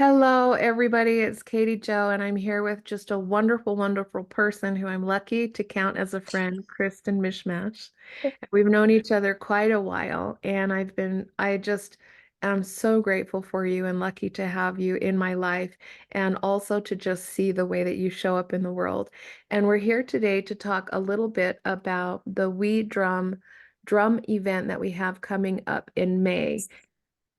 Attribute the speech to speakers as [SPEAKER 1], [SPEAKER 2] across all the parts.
[SPEAKER 1] Hello, everybody. It's Katie Joe, and I'm here with just a wonderful, wonderful person who I'm lucky to count as a friend, Kristin Mishmash. We've known each other quite a while, and I just am so grateful for you and lucky to have you in my life, and also to just see the way that you show up in the world. And we're here today to talk a little bit about the We drum event that we have coming up in May.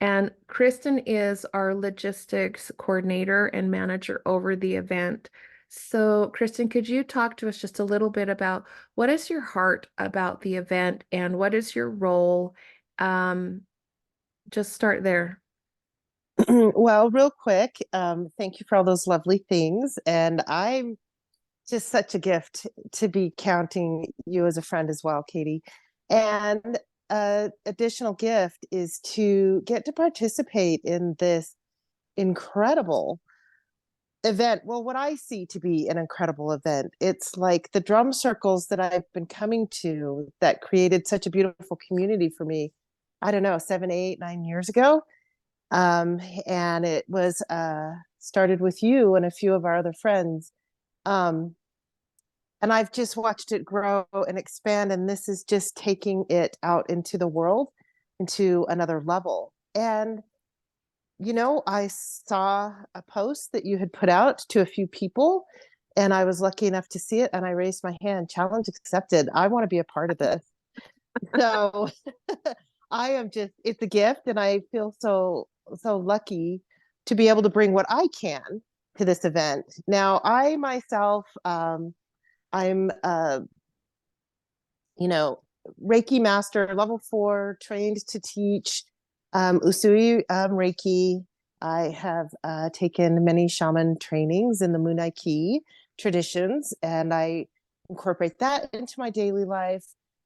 [SPEAKER 1] And Kristen is our logistics coordinator and manager over the event. So, Kristen, could you talk to us just a little bit about what is your heart about the event and what is your role? Um, just start there.
[SPEAKER 2] Well, real quick, thank you for all those lovely things. And I'm just such a gift to be counting you as a friend as well, Katie. And additional gift is to get to participate in this incredible event. Well, what I see to be an incredible event, it's like the drum circles that I've been coming to that created such a beautiful community for me. I don't know, 7, 8, 9 years ago. And it was started with you and a few of our other friends. Um, and I've just watched it grow and expand, and this is just taking it out into the world, into another level. And I saw a post that you had put out to a few people, and I was lucky enough to see it, and I raised my hand. Challenge accepted. I want to be a part of this. So I am just, it's a gift, and I feel so lucky to be able to bring what I can to this event. Now, I myself, I'm you know, Reiki master, level 4, trained to teach Usui Reiki. I have taken many shaman trainings in the Munaiki traditions, and I incorporate that into my daily life.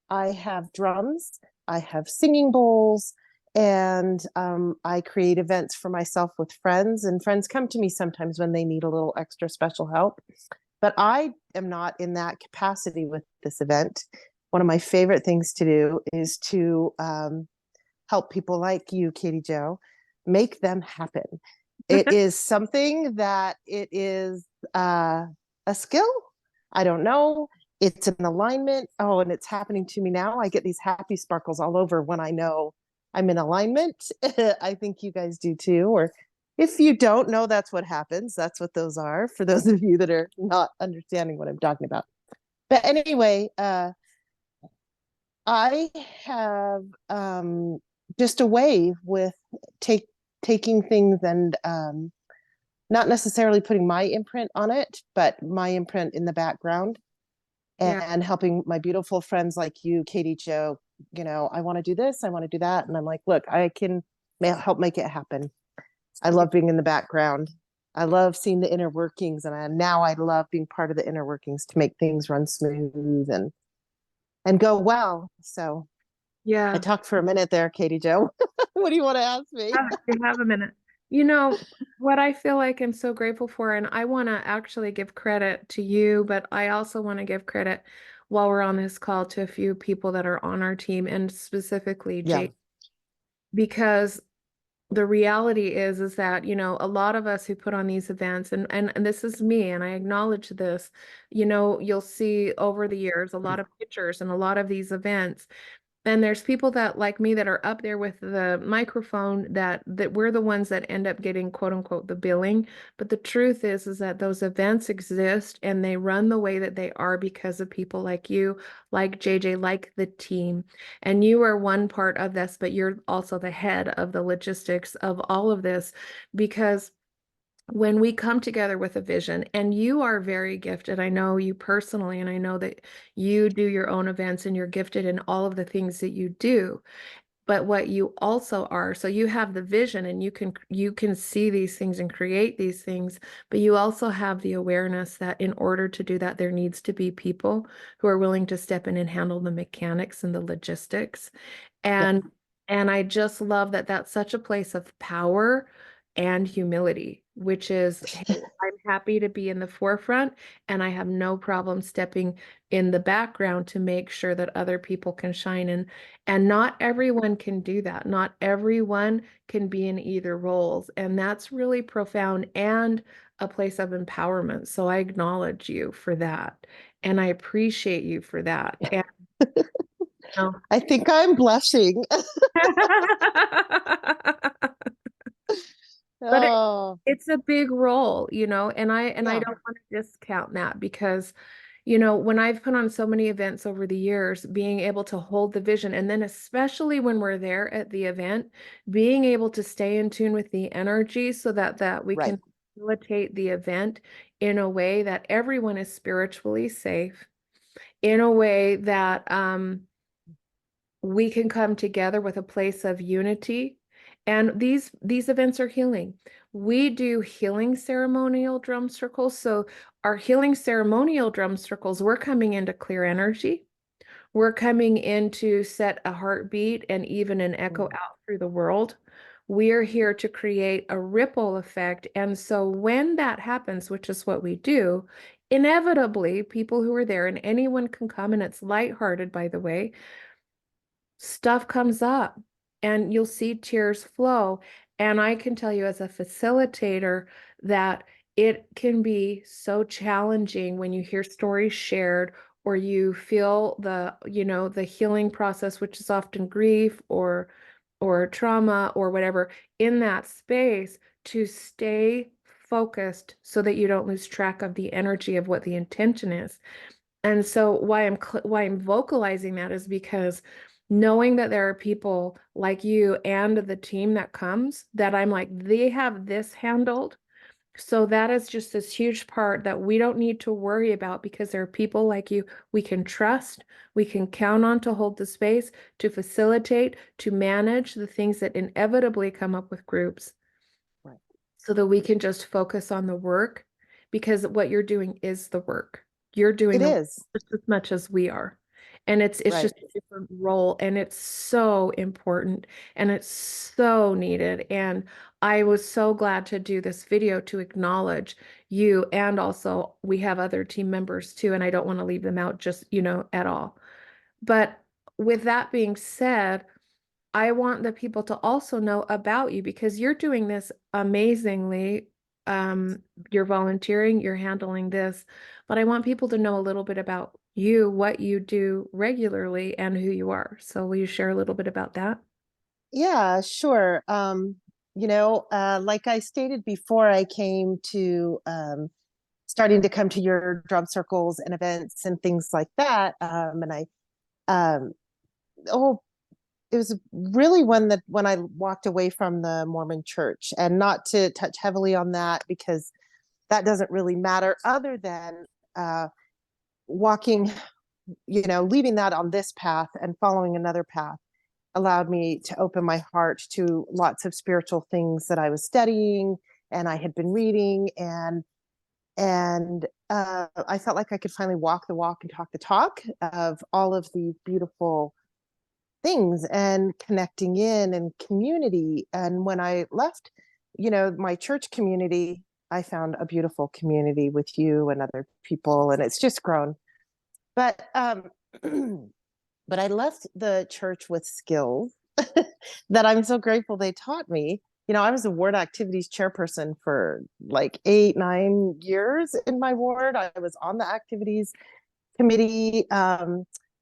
[SPEAKER 2] I have drums, I have singing bowls, and I create events for myself with friends, and friends come to me sometimes when they need a little extra special help. But I am not in that capacity with this event. One of my favorite things to do is to help people like you, Katie Joe, make them happen. It is something that it is a skill. I don't know. It's an alignment. Oh, and it's happening to me now. I get these happy sparkles all over when I know I'm in alignment. I think you guys do too. Or if you don't know, that's what happens. That's what those are for those of you that are not understanding what I'm talking about. But anyway, I have just a way with taking things and not necessarily putting my imprint on it, but my imprint in the background
[SPEAKER 1] Yeah.
[SPEAKER 2] and helping my beautiful friends like you, Katie Joe. I want to do this, I want to do that. And I'm like, look, I can help make it happen. I love being in the background. I love seeing the inner workings, and now I love being part of the inner workings to make things run smooth and go well. So I
[SPEAKER 1] Yeah.
[SPEAKER 2] talked for a minute there, Katie Joe. What do you want to ask me?
[SPEAKER 1] You have a minute. You know, what I feel like I'm so grateful for, and I want to actually give credit to you, but I also want to give credit while we're on this call to a few people that are on our team, and specifically
[SPEAKER 2] Yeah.
[SPEAKER 1] Jake, because the reality is that, a lot of us who put on these events, and this is me, and I acknowledge this, you'll see over the years a lot of pictures and a lot of these events. And there's people that like me that are up there with the microphone that we're the ones that end up getting quote unquote the billing. But the truth is that those events exist and they run the way that they are because of people like you, like JJ, like the team. And you are one part of this, but you're also the head of the logistics of all of this because when we come together with a vision, and you are very gifted, I know you personally, and I know that you do your own events and you're gifted in all of the things that you do. But what you also are, so you have the vision and you can see these things and create these things, but you also have the awareness that in order to do that, there needs to be people who are willing to step in and handle the mechanics and the logistics.
[SPEAKER 2] Yeah.
[SPEAKER 1] And and I just love that that's such a place of power and humility, which is, hey, I'm happy to be in the forefront and I have no problem stepping in the background to make sure that other people can shine in. And not everyone can do that. Not everyone can be in either roles. And that's really profound and a place of empowerment. So I acknowledge you for that. And I appreciate you for that. And you
[SPEAKER 2] I think I'm blushing.
[SPEAKER 1] know, but
[SPEAKER 2] Oh,
[SPEAKER 1] it's a big role, and I
[SPEAKER 2] yeah,
[SPEAKER 1] don't want to discount that because, when I've put on so many events over the years, being able to hold the vision, and then especially when we're there at the event, being able to stay in tune with the energy so that we
[SPEAKER 2] right.
[SPEAKER 1] can facilitate the event in a way that everyone is spiritually safe, in a way that we can come together with a place of unity. And these events are healing. We do healing ceremonial drum circles. So our healing ceremonial drum circles, we're coming in to clear energy. We're coming in to set a heartbeat and even an echo
[SPEAKER 2] Mm,
[SPEAKER 1] out through the world. We're here to create a ripple effect. And so when that happens, which is what we do, inevitably people who are there, and anyone can come, and it's lighthearted, by the way, stuff comes up and you'll see tears flow. And I can tell you as a facilitator that it can be so challenging when you hear stories shared or you feel the healing process, which is often grief or trauma or whatever, in that space to stay focused so that you don't lose track of the energy of what the intention is. And so why I'm vocalizing that is because knowing that there are people like you and the team that comes that I'm like, they have this handled. So that is just this huge part that we don't need to worry about because there are people like you we can trust, we can count on to hold the space, to facilitate, to manage the things that inevitably come up with groups
[SPEAKER 2] right.
[SPEAKER 1] so that we can just focus on the work because what you're doing is the work. You're doing
[SPEAKER 2] It
[SPEAKER 1] the work
[SPEAKER 2] is.
[SPEAKER 1] just as much as we are. And it's
[SPEAKER 2] Right.
[SPEAKER 1] just a different role and it's so important and it's so needed. And I was so glad to do this video to acknowledge you. And also we have other team members too, and I don't want to leave them out just, at all. But with that being said, I want the people to also know about you because you're doing this amazingly. You're volunteering, you're handling this, but I want people to know a little bit about you, what you do regularly, and who you are. So will you share a little bit about that?
[SPEAKER 2] Yeah, sure. Like I stated before, I came to starting to come to your drum circles and events and things like that. And I, um, oh, it was really when I walked away from the Mormon church, and not to touch heavily on that because that doesn't really matter other than uh, walking, leaving that on this path and following another path allowed me to open my heart to lots of spiritual things that I was studying and I had been reading, and I felt like I could finally walk the walk and talk the talk of all of the beautiful things and connecting in and community. And when I left, my church community, I found a beautiful community with you and other people, and it's just grown. But but I left the church with skills that I'm so grateful they taught me. I was a ward activities chairperson for like 8, 9 years in my ward. I was on the activities committee.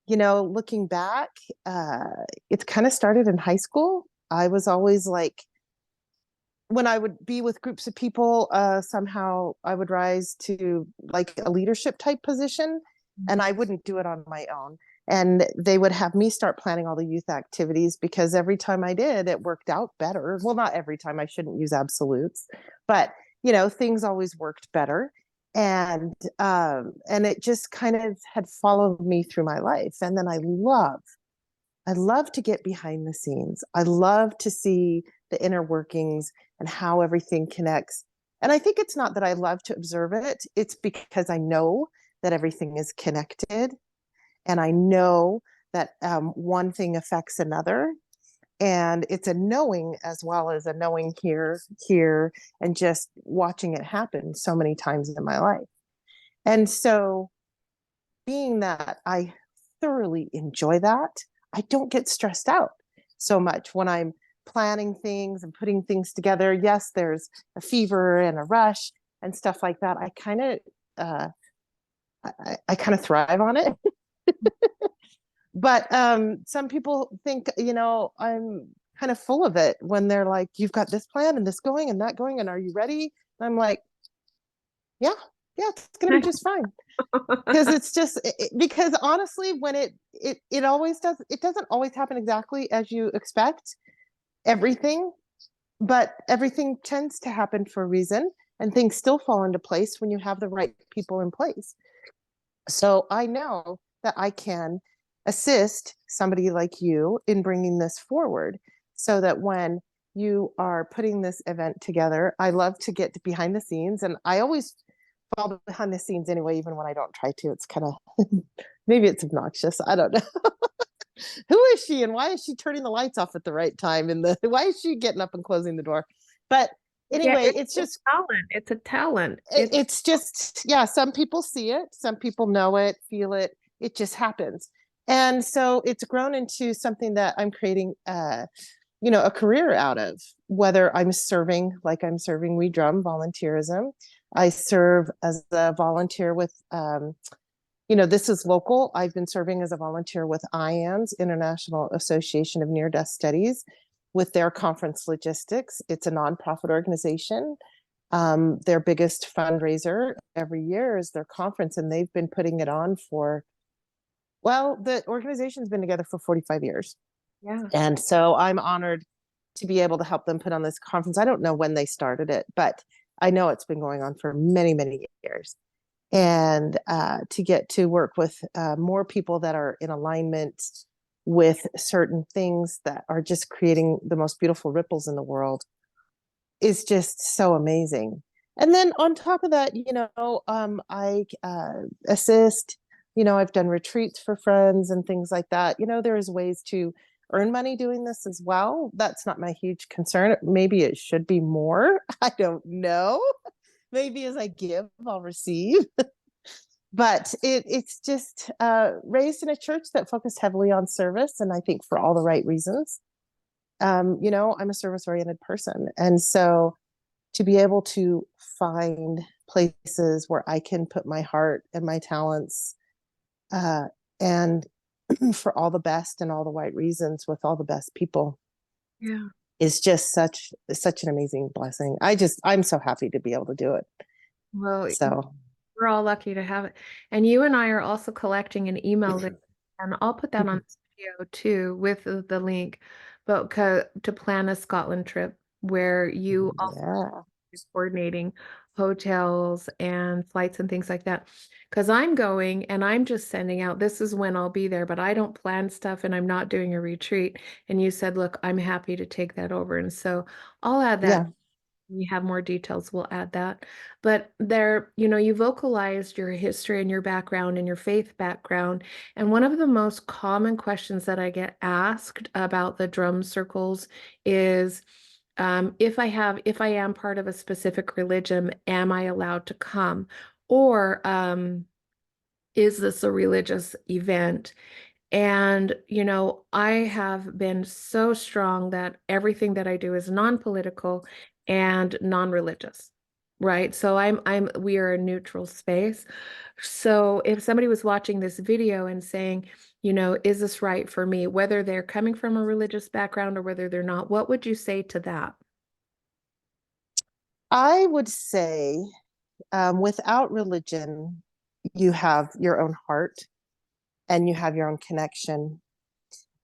[SPEAKER 2] Looking back, uh, it kind of started in high school. I was always like, when I would be with groups of people, somehow I would rise to like a leadership type position, and I wouldn't do it on my own. And they would have me start planning all the youth activities because every time I did, it worked out better. Well, not every time, I shouldn't use absolutes, but things always worked better. And it just kind of had followed me through my life. And then I love to get behind the scenes. I love to see the inner workings and how everything connects. And I think it's not that I love to observe it, it's because I know that everything is connected. And I know that one thing affects another. And it's a knowing as well as a knowing here, and just watching it happen so many times in my life. And so, being that I thoroughly enjoy that, I don't get stressed out so much when I'm planning things and putting things together. Yes, there's a fever and a rush and stuff like that. Uh, I kind of thrive on it. But some people think, I'm kind of full of it when they're like, "You've got this plan and this going and that going, and are you ready?" And I'm like, "Yeah, yeah, it's gonna be just fine." Because it's just because honestly, when it always does, it doesn't always happen exactly as you expect everything, but everything tends to happen for a reason, and things still fall into place when you have the right people in place. So I know that I can assist somebody like you in bringing this forward, so that when you are putting this event together, I love to get behind the scenes, and I always fall behind the scenes anyway, even when I don't try to. It's kind of maybe it's obnoxious. I don't know. Who is she and why is she turning the lights off at the right time? And why is she getting up and closing the door? But
[SPEAKER 1] Yeah,
[SPEAKER 2] anyway, it's
[SPEAKER 1] it's a
[SPEAKER 2] just
[SPEAKER 1] talent. It's a talent.
[SPEAKER 2] it's just, yeah, some people see it, some people know it, feel it, it just happens. And so it's grown into something that I'm creating a career out of, whether I'm serving, like I'm serving We Drum volunteerism. I serve as a volunteer with this is local. I've been serving as a volunteer with IANS, International Association of Near Death Studies, with their conference logistics. It's a nonprofit organization. Their biggest fundraiser every year is their conference, and they've been putting it on for, well, the organization's been together for 45 years.
[SPEAKER 1] Yeah.
[SPEAKER 2] And so I'm honored to be able to help them put on this conference. I don't know when they started it, but I know it's been going on for many, many years. And to get to work with more people that are in alignment with certain things that are just creating the most beautiful ripples in the world is just so amazing. And then on top of that, I assist, I've done retreats for friends and things like that. There's ways to earn money doing this as well. That's not my huge concern. Maybe it should be more. I don't know. Maybe as I give, I'll receive. But it's just raised in a church that focused heavily on service, and I think for all the right reasons. I'm a service oriented person, and so to be able to find places where I can put my heart and my talents, and for all the best and all the right reasons with all the best people,
[SPEAKER 1] Yeah.
[SPEAKER 2] is just such an amazing blessing. I'm so happy to be able to do it.
[SPEAKER 1] Well,
[SPEAKER 2] So
[SPEAKER 1] we're all lucky to have it. And you and I are also collecting an email list, and I'll put that on this video too with the link, but to plan a Scotland trip where you also
[SPEAKER 2] yeah.
[SPEAKER 1] coordinating hotels and flights and things like that. Because I'm going and I'm just sending out, this is when I'll be there, but I don't plan stuff and I'm not doing a retreat. And you said, look, I'm happy to take that over. And so I'll add that.
[SPEAKER 2] Yeah.
[SPEAKER 1] We have more details, we'll add that. But there, you vocalized your history and your background and your faith background. And one of the most common questions that I get asked about the drum circles is, if I am part of a specific religion, am I allowed to come? Or is this a religious event? And, I have been so strong that everything that I do is non-political and non-religious, right? So we are a neutral space. So if somebody was watching this video and saying, is this right for me, whether they're coming from a religious background or whether they're not, what would you say to that?
[SPEAKER 2] I would say, without religion, you have your own heart and you have your own connection.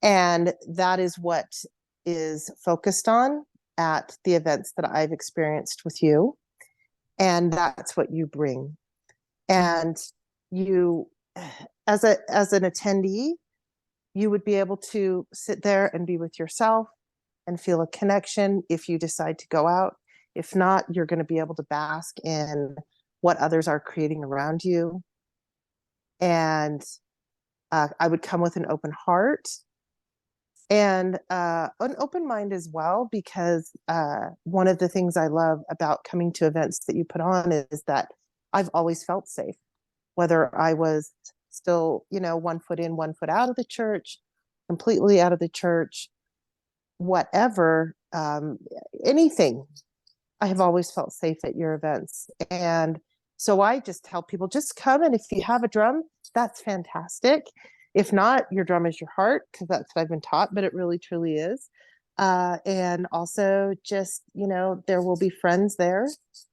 [SPEAKER 2] And that is what is focused on at the events that I've experienced with you. And that's what you bring. And you, as an attendee, you would be able to sit there and be with yourself and feel a connection if you decide to go out. If not, you're going to be able to bask in what others are creating around you. And I would come with an open heart and an open mind as well, because one of the things I love about coming to events that you put on is that I've always felt safe, whether I was still, 1 foot in, 1 foot out of the church, completely out of the church, whatever, anything. I have always felt safe at your events. And so I just tell people, just come. And if you have a drum, that's fantastic. If not, your drum is your heart, because that's what I've been taught, but it really truly is. And also, just, there will be friends there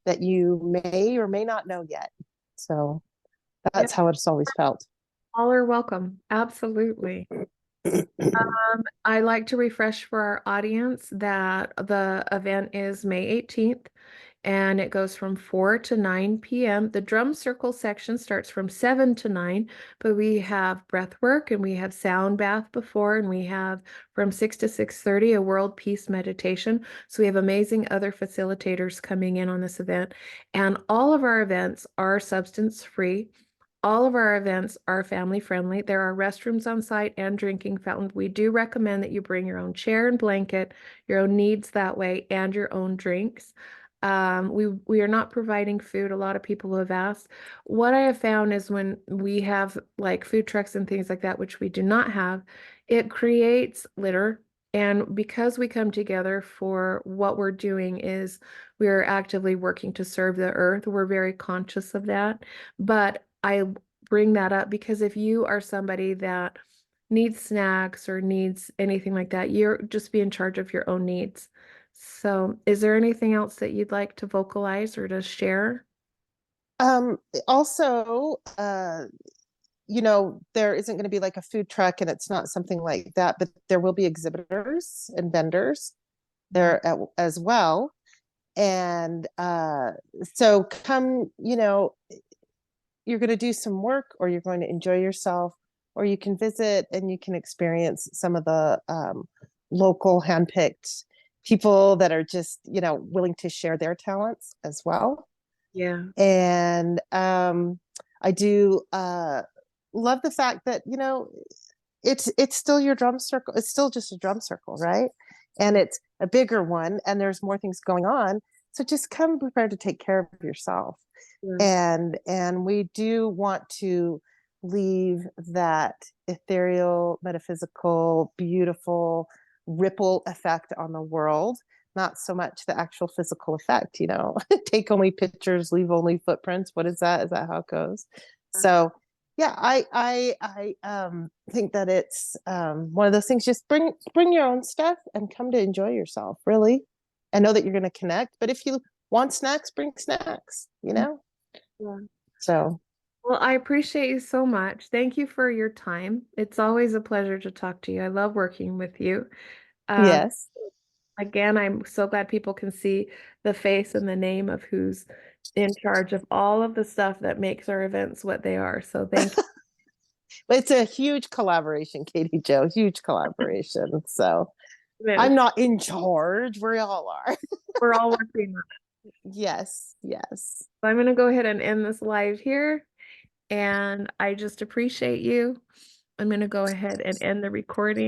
[SPEAKER 2] that you may or may not know yet. So
[SPEAKER 1] Yep.
[SPEAKER 2] that's how it's always felt.
[SPEAKER 1] All are welcome. Absolutely. I like to refresh for our audience that the event is May 18th and it goes from 4 to 9 p.m. The drum circle section starts from 7 to 9, but we have breath work and we have sound bath before, and we have from 6 to 6:30 a world peace meditation. So we have amazing other facilitators coming in on this event, and all of our events are substance free. All of our events are family friendly. There are restrooms on site and drinking fountain. We do recommend that you bring your own chair and blanket, your own needs that way, and your own drinks. We are not providing food. A lot of people have asked. What I have found is when we have like food trucks and things like that, which we do not have, it creates litter. And because we come together for what we're doing is we're actively working to serve the earth. We're very conscious of that. But I bring that up because if you are somebody that needs snacks or needs anything like that, you're just be in charge of your own needs. So, is there anything else that you'd like to vocalize or to share?
[SPEAKER 2] Um, Also, there isn't going to be like a food truck, and it's not something like that, but there will be exhibitors and vendors
[SPEAKER 1] Yeah.
[SPEAKER 2] there as well. And so come, you're going to do some work, or you're going to enjoy yourself, or you can visit and you can experience some of the local handpicked people that are just, willing to share their talents as well.
[SPEAKER 1] Yeah.
[SPEAKER 2] And I do love the fact that, it's still your drum circle. It's still just a drum circle, right? And it's a bigger one, and there's more things going on. So just come prepared to take care of yourself.
[SPEAKER 1] Yeah.
[SPEAKER 2] And we do want to leave that ethereal, metaphysical, beautiful ripple effect on the world, not so much the actual physical effect. Take only pictures, leave only footprints. What is that? Is that how it goes? So yeah, I think that it's one of those things. Just bring your own stuff and come to enjoy yourself, really. I know that you're going to connect, but if you want snacks, bring snacks.
[SPEAKER 1] Yeah.
[SPEAKER 2] So
[SPEAKER 1] Well, I appreciate you so much. Thank you for your time. It's always a pleasure to talk to you. I love working with you. Um,
[SPEAKER 2] yes.
[SPEAKER 1] Again, I'm so glad people can see the face and the name of who's in charge of all of the stuff that makes our events what they are. So thank you.
[SPEAKER 2] It's a huge collaboration, Katie Joe, huge collaboration. So
[SPEAKER 1] It
[SPEAKER 2] I'm
[SPEAKER 1] is.
[SPEAKER 2] not in charge. We all are.
[SPEAKER 1] We're all working on it.
[SPEAKER 2] Yes, yes.
[SPEAKER 1] So I'm going to go ahead and end this live here. And I just appreciate you. I'm going to go ahead and end the recording.